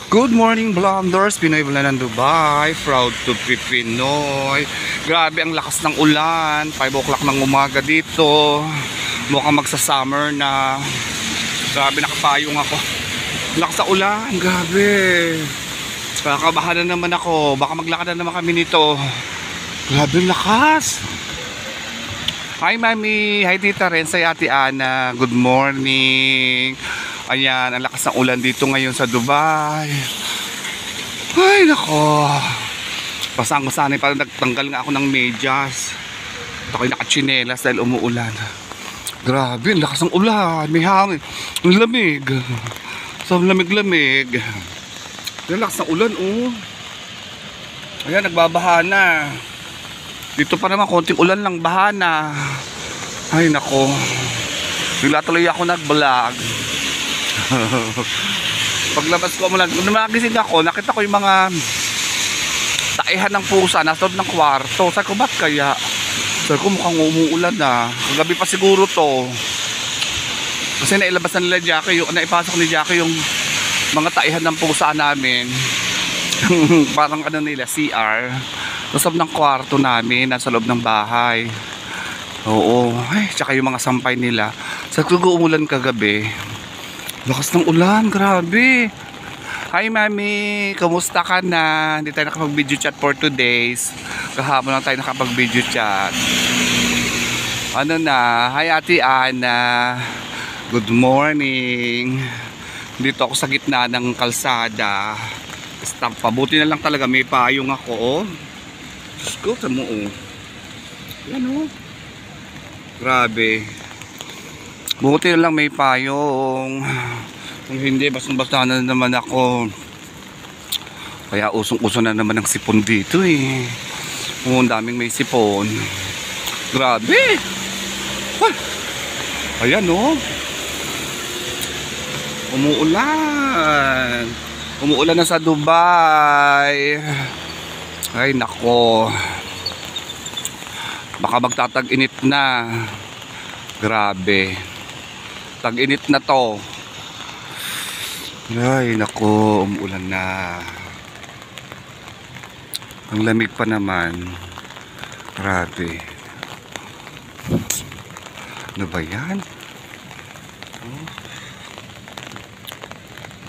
Good morning, Blonders! Pinoy Bulan ng Dubai. Proud to be Pinoy. Grabe ang lakas ng ulan. 5 o'clock ng umaga dito. Mukhang magsa-summer na. Grabe, nakapayong ako. Lakas sa ulan. Grabe. Kakabahan na naman ako. Baka maglakad na naman kami nito. Grabe ang lakas. Hi, Mami. Hi, Tita Ren. Sa Ate Ana. Good morning. Ayan, ang lakas ng ulan dito ngayon sa Dubai. Ay, nako. Basang-basanay, parang nagtanggal nga ako ng medyas. At ako'y nakachinelas dahil umuulan. Grabe, ang lakas ng ulan. May hangin. Ang lamig. So, lamig-lamig. Ang lakas ng ulan, oh. Ayan, nagbabaha na. Dito pa naman, konting ulan lang, baha na. Ay, nako. Bigla tuloy ako nag-vlog. Paglabas ko mula, nung nagising ako, nakita ko yung mga taihan ng pusa nasa loob ng kwarto. Sabi ko, ba't kaya? Sabi ko, mukhang umuulan na. Gabi pa siguro to. Kasi nailabas na nila Jackie, naipasok ni Jackie yung mga taihan ng pusa namin. Parang ano nila, CR. Nasa loob ng kwarto namin, nasa loob ng bahay. Oo, ay, tsaka yung mga sampay nila. Sabi ko, umulan kagabi. Lakas ng ulan, grabe. Hi, Mami. Kamusta ka na? Hindi tayo nakapag-video chat for 2 days. Kahapon lang tayo nakapag-video chat. Ano na? Hi, Ate Ana. Good morning. Dito ako sa gitna ng kalsada. Stop pa. Buti na lang talaga may payong ako, oh. Diyos ko, tamo, oh. Yan, oh. Grabe. Buti na lang may payong. Kung hindi, basta na naman ako. Kaya usong-uso na naman ang sipon dito, eh. Ang daming may sipon. Grabe. Ayan, oh. Umuulan. Umuulan na sa Dubai. Ay, nako. Baka magtatag-init na. Grabe. Tag-init na to. Ay, nako, umuulan na. Ang lamig pa naman. Grabe. Ano ba yan?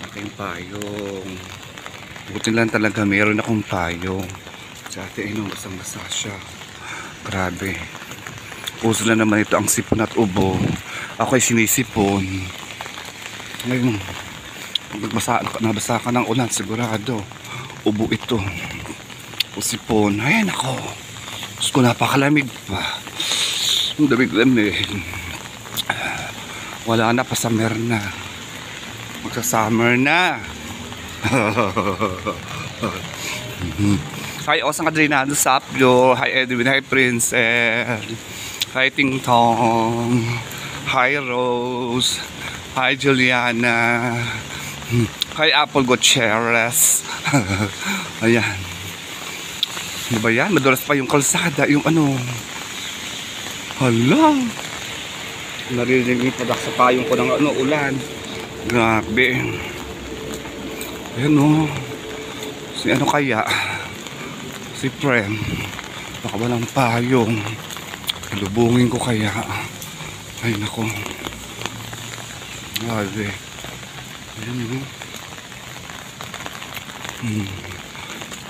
Aking payong. Buti lang talaga meron akong payong. Sa atin, basang-basa siya. Grabe. Puso na naman ito ang sipon at ubo. Ako ay sinisipon. Ngayon, nabasa ka ng ulan, sigurado. Ubo ito. O sipon. Ayan ako. Gusto ko, napakalamig pa. Ang damig-lamig. Wala na, pa-summer na. Magsa-summer na. Hi, Osang Adrenado Sapyo. Hi, Edwin. Hi, Princess. Hi, Ting Tong. Hi, Rose. Hi, Juliana. Hi, Apple Gutierrez. Ayan. Ano ba yan? Madulas pa yung kalsada. Yung ano. Hala. Narinig yung padak sa payong ko ng ano, ulan. Grabe. Ayan, o. Si ano kaya? Si Prem. Baka walang payong. Lubungin ko kaya. Ay, nako. Grabe. Ayan, yun.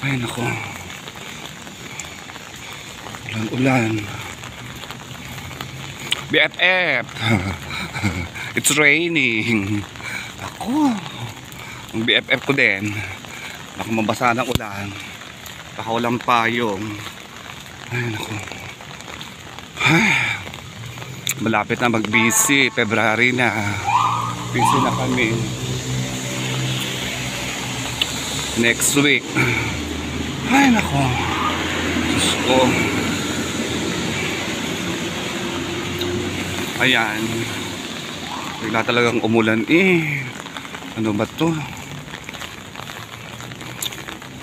Ay, nako. Ulan-ulan. BFF. It's raining. Ako. Ang BFF ko din. Baka mabasa ng ulan. Baka walang payong. Ay, nako. Malapit na mag-busy. February na. Busy na kami. Next week. Ay, nako. Diyos ko. Ayan. Bigla talagang umulan, eh. Ano ba to?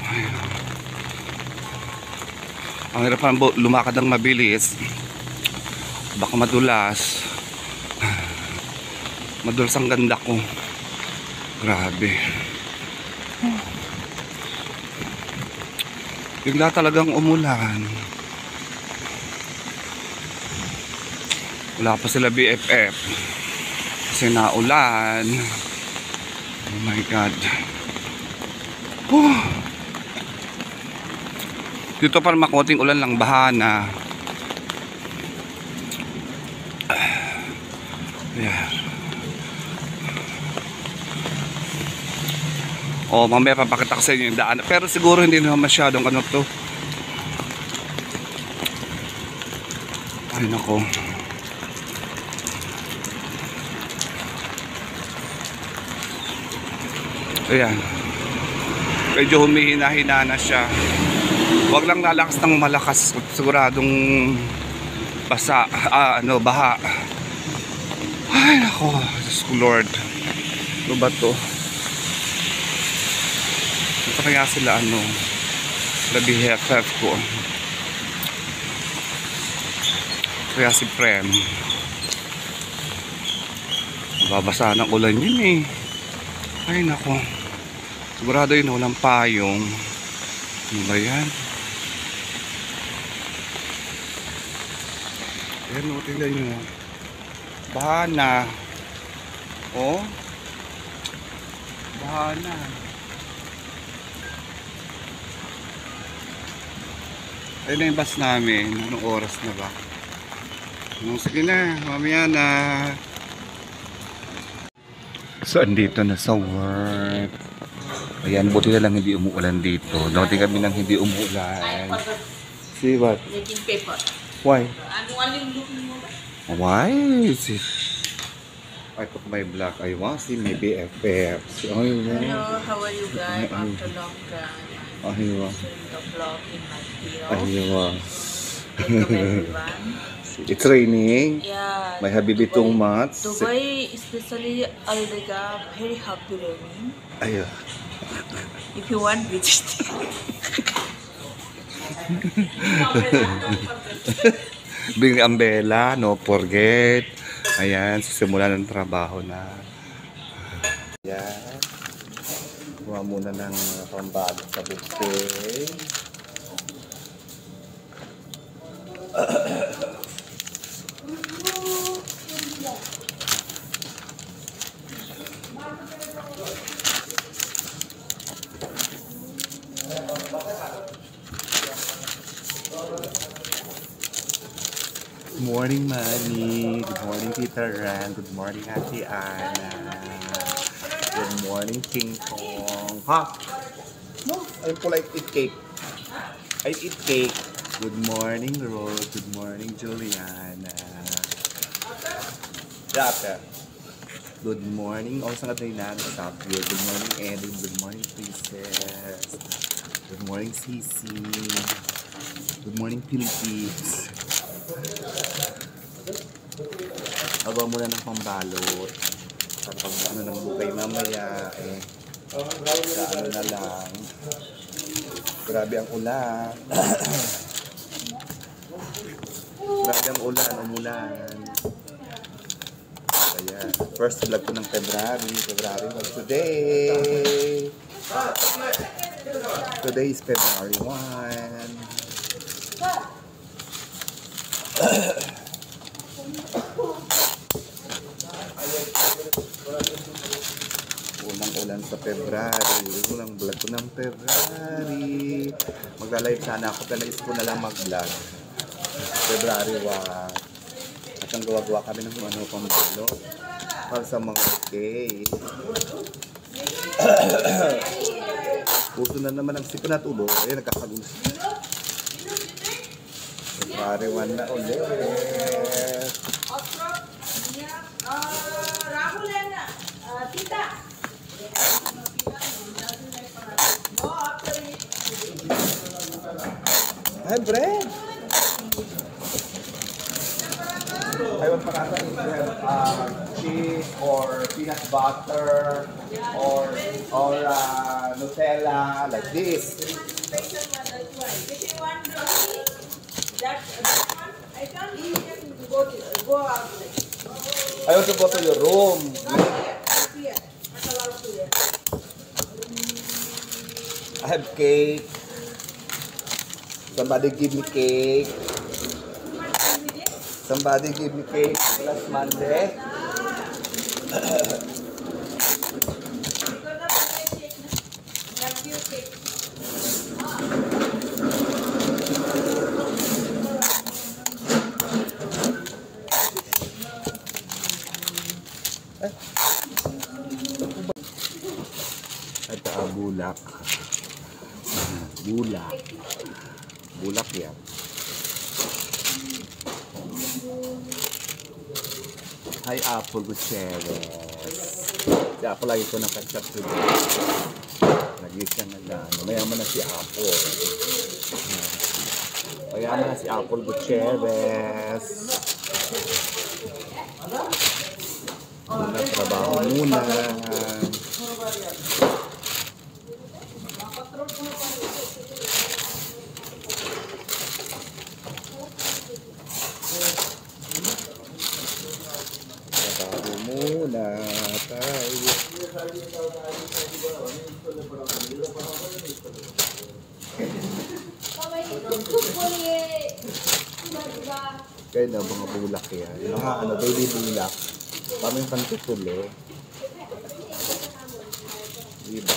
Ay. Ang hirap pa lumakad ng mabilis. Baka madulas. Madulas ang ganda ko. Grabe. Bigla talagang umulan. Wala pa sila BFF. Kasi naulan. Oh my God. Oh. Dito pa makonting ulan lang, baha na. Ayan. O, mamaya papakita ko sa inyo yung daan. Pero siguro hindi naman masyadong ano to. Ay, nako. Ayan. Medyo humihina-hina na siya. Huwag lang lalakas ng malakas. Siguradong basa. Baha. Ay, nako. Diyos ko, Lord. Ano ba to? Ito kaya sila, sila BFF ko. Kaya si Prem. Babasa ng ulan yun eh. Ay, nako. Sigurado yun, walang payong. Ano ba yan? Ayan, tingnan nyo. Baha na. Oh. Baha na. Ayun na yung bus namin. Anong oras na ba? Sige na. Mamaya na. So, andito na sa work. Ayan, buti na lang hindi umuulan dito. Dati kami nang hindi umuulan. See what? Making paper. Why? I'm only looking over. Why is it? I put my black. I want to see my BFF. Hello, how are you guys? After long time, I'm Aywa. doing the vlog in my field. Aywa. Welcome everyone. It's raining. Yeah. My habibi too much. Dubai, especially Aldega, very happy raining. Aywa. If you want, visit. Bring umbrella, no forget. Ayan, sisimula ng trabaho na. Ayan. Kuha muna ng pambago sa buffet. Good morning, Manny. Good morning, Tita Ran. Good morning, Ate Ana. Good morning, King Kong. Ha? No, I'm polite. Eat cake. I eat cake. Good morning, Rose. Good morning, Juliana. Data. Good morning. Also, nga tayo na sa here. Good morning, Eddie. Good morning, Princess. Good morning, Sisi. Good morning, Philippines. Agaw muna ng pambalot. Kapag ng bukay mamaya, sa na lang. Grabe ang ulan. Grabe ang ulan, umulan. Ayan. First vlog ko ng February. February 1 today. Today is February 1. Unang ulan sa February. Unang vlog ko ng February. Magla-live sana ako. Pero naisip ko na lang mag-vlog. February 1. At ang gawa-gawa kami ng pambalot para sa mga cake. Puso na naman ang sipa na tulo. Ayan, nagkakagulo. February 1 na ulit. Rahul and Tita. Hi, bread. I want pakata if you have cheese or peanut butter or Nutella like this. Special one, that's why. If you want roti, that one, I can't even go out like. I want to go to your room. Not here. Not allowed to here. I have cake. Somebody give me cake. Somebody give me cake last Monday. Ito ang bulak. Bulak. Bulak yan. Hi, Apple Gutierrez. Si Apple lagi ko ng ketchup today. Nag-isa na. Mayaman na si Apple. Mayaman na si Apple Gutierrez. Trabaho muna. Muna tayo. Kaya na mga bulak yan. Mga ano, baby bulak. Kaming pantutulo. Diba?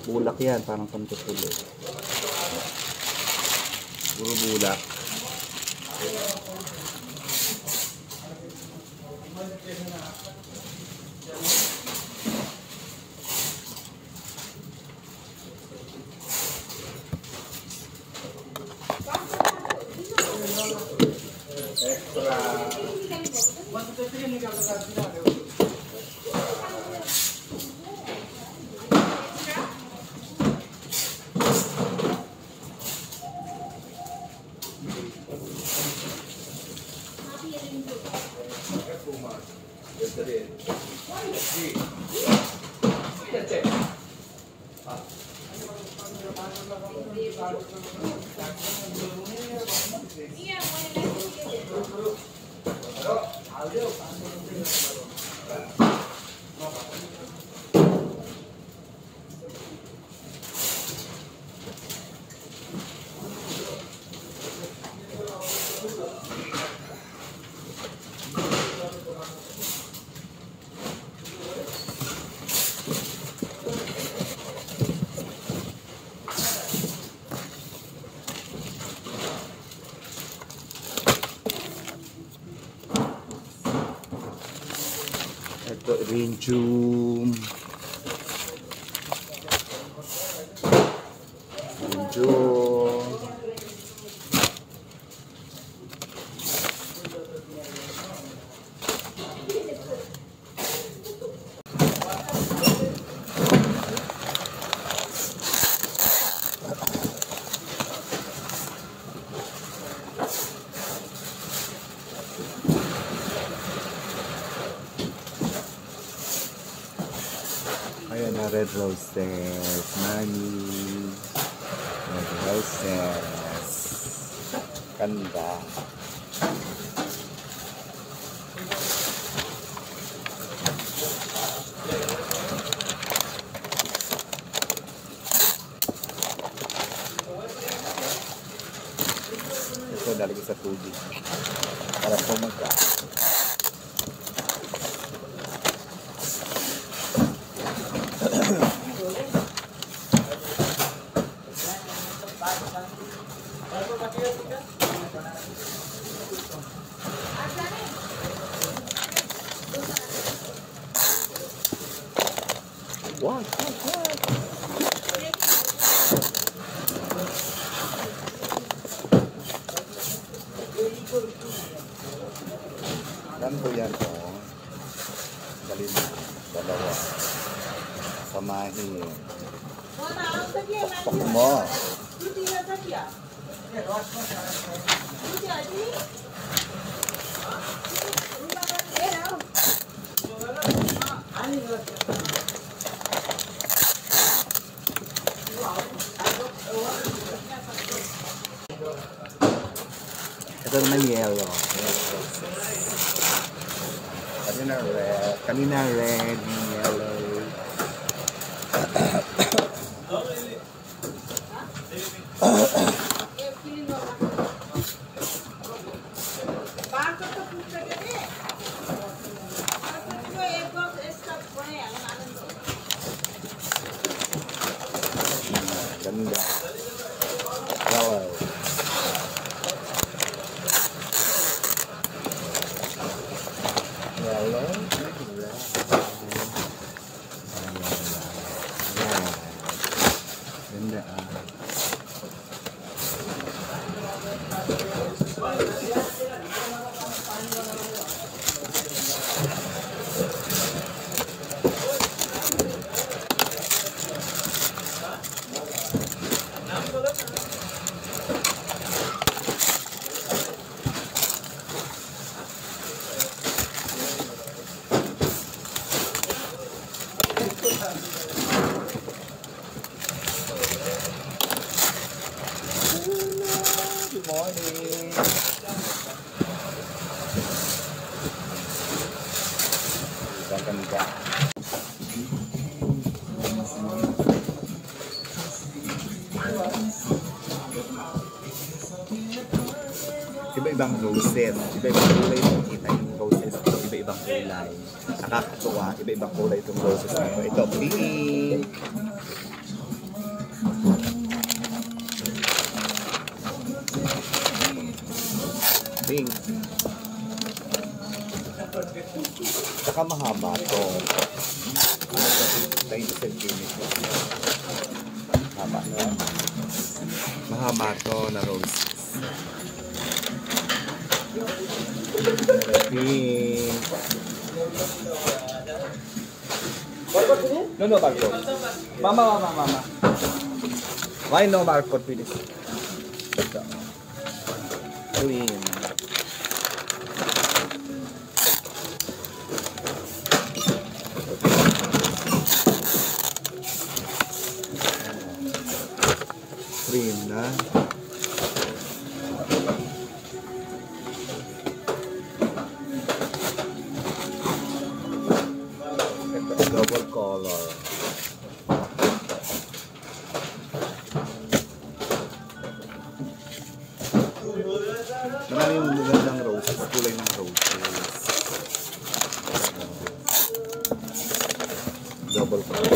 Bulak yan, parang pantutulo. Puro bulak. Ito, Rinjum. Rinjum. Ayan na, red roses, money, red roses, ganda. Ito, dalagay sa tubig para pumaga. What? Yan po yan po. Dali na. Dalawa. Samahin. Pakpak mo. Ito naman yellow. Kanina red. Kanina red, yellow. Ganda. Yellow. Yellow. Ganda ah. Good morning. Ganda. Iba-ibang roses. Iba-ibang kulay yung kita yung roses. Iba-ibang kulay. Nakakatuwa. Iba-ibang kulay itong roses na ito. Ito, pink. Pink. Saka mahaba ito. 90 centimeters. Mahaba na. Mahaba ito na roses. Pink. No, barcode. Mama. Why no barcode, please? Green. Green na. Double color. Marami yung magandang roses, kulay ng roses. Double color.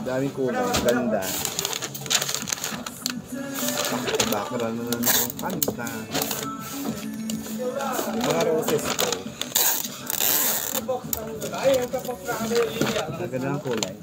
Daming kulay, ganda. Background na naman akong kanta. Mga roses ko. Ganda ng kulay.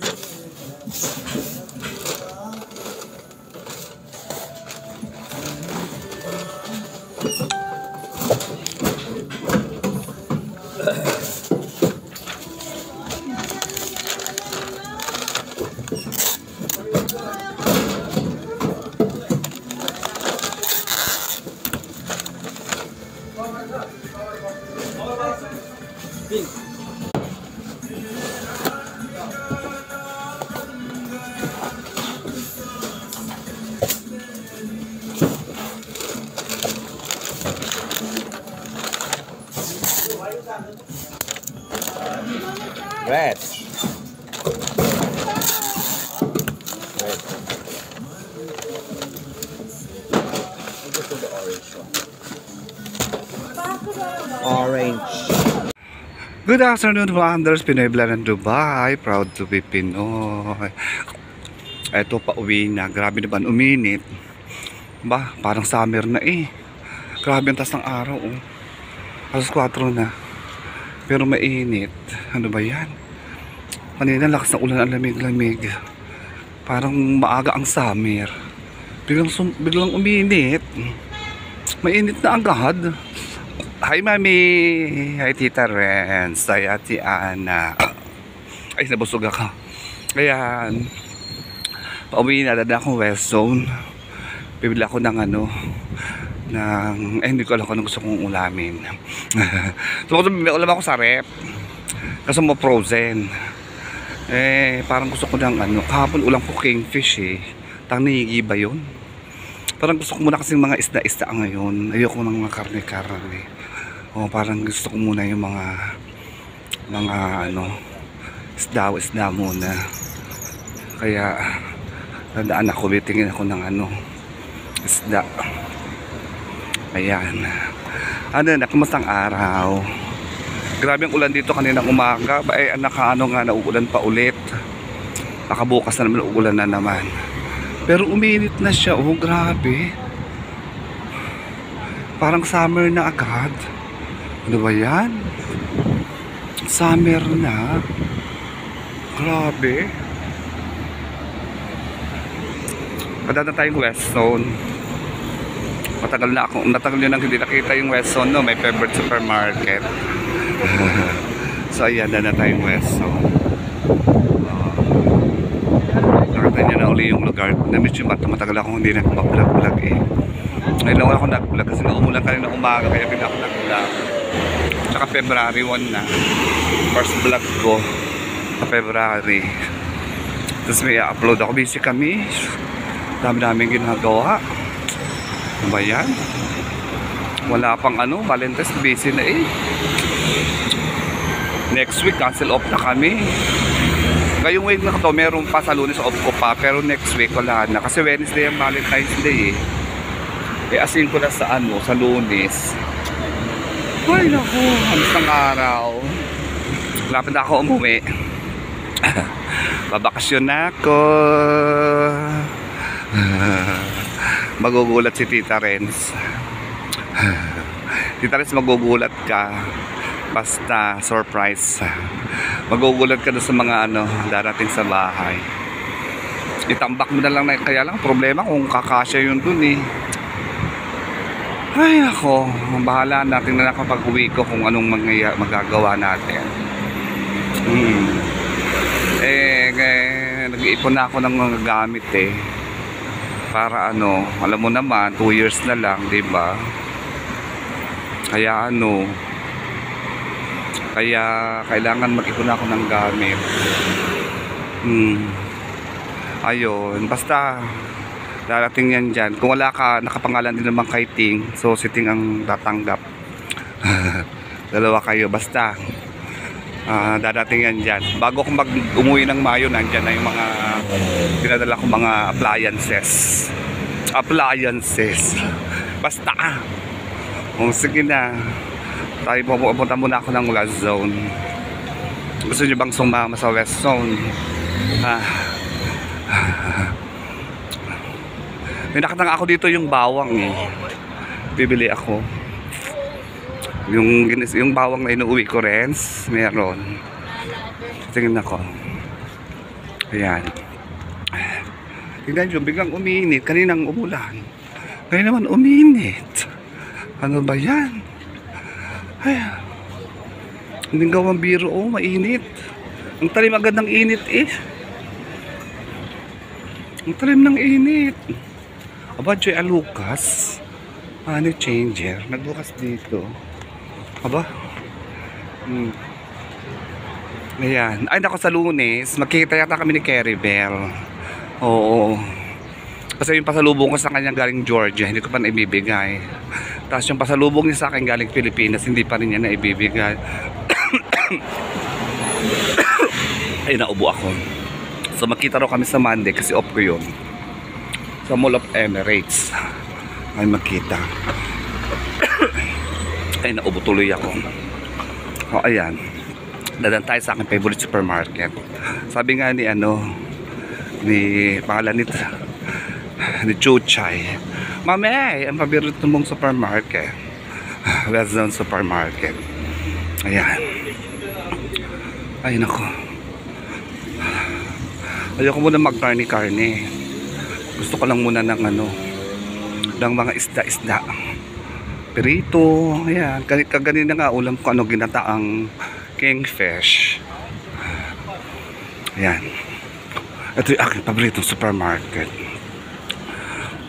Pink. Red. Gusto the orange one. Orange. Good afternoon, Wonders. Pinoy Vlog ng Dubai. Proud to be Pinoy. Eto, pauwi na. Grabe naman, uminit. Ba, parang summer na eh. Grabe ang taas ng araw, oh. Alas 4 na. Pero mainit. Ano ba yan? Kanina lakas ng ulan, ang lamig-lamig. Parang maaga ang summer. Biglang uminit. Mainit na agad. Hi, Mami! Hi, Tita Renz! Hi, Ate Ana! Ay, nabusog ako. Ayan. Pauwi na, dada akong West Zone. Bibili ako ng ano, hindi ko alam kung ano gusto kong ulamin. So bibili ulam ako sa rep. Kasi mo frozen. Parang gusto ko ng ano, kahapon ulam ko kingfish eh. Tanigi ba yun? Parang gusto ko muna kasi mga isda-isda ngayon. Ayoko ng mga karne-karne. Parang gusto ko muna yung mga ano, isda muna. Kaya dadaan ako, bitingin ako ng ano, isda. Ayan. Kamusta ang araw? Grabe ang ulan dito kaninang umaga. Nakaano nga, nauulan pa ulit. Nakabukas na naman, uulan na naman. Pero uminit na siya. Grabe. Parang summer na agad. Ano ba yan? Summer na. Grabe. Padaan na tayong West Zone. Natagal yun ang hindi nakita yung West Zone, no? May favorite supermarket. So ayan, na tayong West Zone. Nakita niyo na uli yung lugar. Na-miss yung matagal akong hindi nagpa-vlog eh. Ngayon lang ako nag-vlog kasi naumulan kanina umaga, kaya pinaka nag-vlog. Tsaka February 1 na. First vlog ko sa February. Tapos may upload ako. Busy kami. Dami-daming ginagawa. Ano ba yan? Wala pang ano, Valentine's, busy na eh. Next week, cancel off na kami. Ngayong week na to, meron pa sa Lunes off ko pa. Pero next week, wala na. Kasi Wednesday ang Valentine's Day eh. Asin ko na sa ano, sa Lunes. Ay naku, halos ng araw. Lapit na ako umuwi. Babakasyon na ako. Magugulat si Tita Renz. Tita Renz, magugulat ka. Basta surprise. Magugulat ka doon sa mga ano darating sa bahay. Itambak mo na lang na, kaya lang problema kung kakasya yun dun eh. Ay ako, bahala natin na kapag uwi ko kung anong magagawa natin. Nag-iipon na ako ng mga gamit eh. Para ano, alam mo naman, 2 years na lang, di ba? Kaya ano, kailangan mag-ipon ako ng gamit. Ayun, basta darating yan dyan. Kung wala ka, nakapangalan din naman kay Ting, so si Ting ang tatanggap. Dalawa kayo, basta dadating yan dyan. Bago ko umuwi ng Mayo, nandyan na yung mga pinadala ko mga appliances. Basta sige na, tayo pupunta muna ako ng West Zone. Gusto nyo bang sumama sa West Zone? May nakatanga ako dito yung bawang eh. Bibili ako. Yung bawang na inuwi ko rin, meron. Tingnan ako. Ayan. Tingnan nyo, biglang uminit. Kaninang umulan. Ngayon naman uminit. Ano ba yan? Ayan. Hindi gawang biro, mainit. Ang talim agad ng init eh. Ang talim ng init. Aba, Joy Alucas. Money changer. Nagbukas dito. Aba. Ayan. Ay, nako sa Lunes. Magkikita yata kami ni Kerry Bell. Oo. Kasi yung pasalubong ko sa kanya galing Georgia, hindi ko pa naibibigay. Tapos yung pasalubong niya sa akin galing Pilipinas, hindi pa rin niya naibibigay. Ay, naubo ako. So magkita raw kami sa Monday kasi off ko yun. Sa Mall of Emirates ay magkita. Ay, naubo tuloy ako. O ayan, dadan tayo sa aking favorite supermarket. Sabi nga ni pangalan nito ni Chuchay, Mame, ang paborito mong supermarket, West Zone Supermarket. Ayan. Ay nako, ayoko muna mag-karne. Gusto ko lang muna ng ng mga isda. Perito, ayan. Kaganina nga ulam ko ginataang kingfish. Ayan. Ito yung aking paboritong supermarket.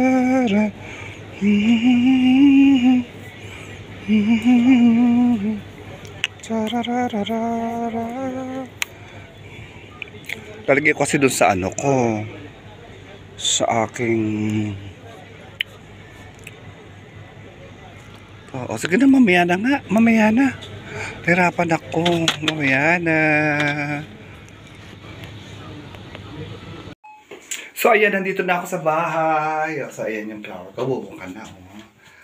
Tararara. Tararara. Lalagay ko kasi doon sa ano ko, sa aking oo, sige na, mamaya na nga, mamaya na. Hirapan ako, mamaya na. So ayan, nandito na ako sa bahay. So ayan yung flower ko, bubuksan na.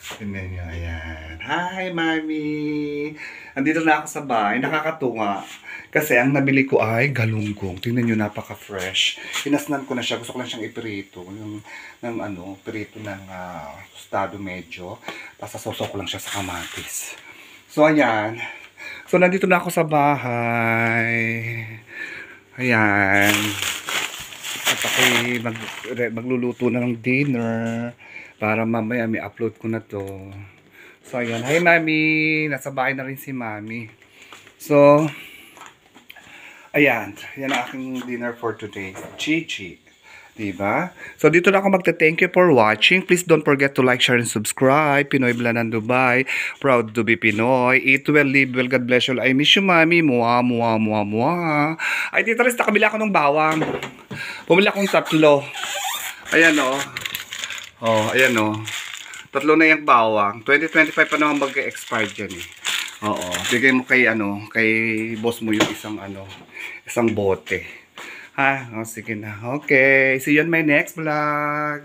Tingnan nyo, ayan. Hi, Mami! Andito na ako sa bahay. Nakakatuwa. Kasi ang nabili ko ay galunggong. Tingnan nyo, napaka-fresh. Pinasnan ko na siya. Gusto ko lang siyang iprito. Ng ano, prito ng tostado medyo. Tapos sasawsaw ko lang siya sa kamatis. So, ayan. So, nandito na ako sa bahay. Ayan. At ako'y magluluto na ng dinner. Para mamaya may upload ko na to. So, ayan. Hi, Mami! Nasa bahay na rin si Mami. So, ayan. Yan ang aking dinner for today. Chichi. Diba? So, dito na ako magta-thank you for watching. Please don't forget to like, share, and subscribe. Pinoy Blanan Dubai. Proud to be Pinoy. Eat well, live well. God bless you all. I miss you, Mami. Mua, mua, mua, mua. Ay, Tita Riz, nakabili ako ng bawang. Bumili akong 3. Ayan, o. Oh, ayan o. 3 na yung bawang. 2025 pa naman mag-expire dyan eh. Oo. Bigay mo kay kay boss mo yung isang bote. Ha? O, sige na. Okay. See you on my next vlog.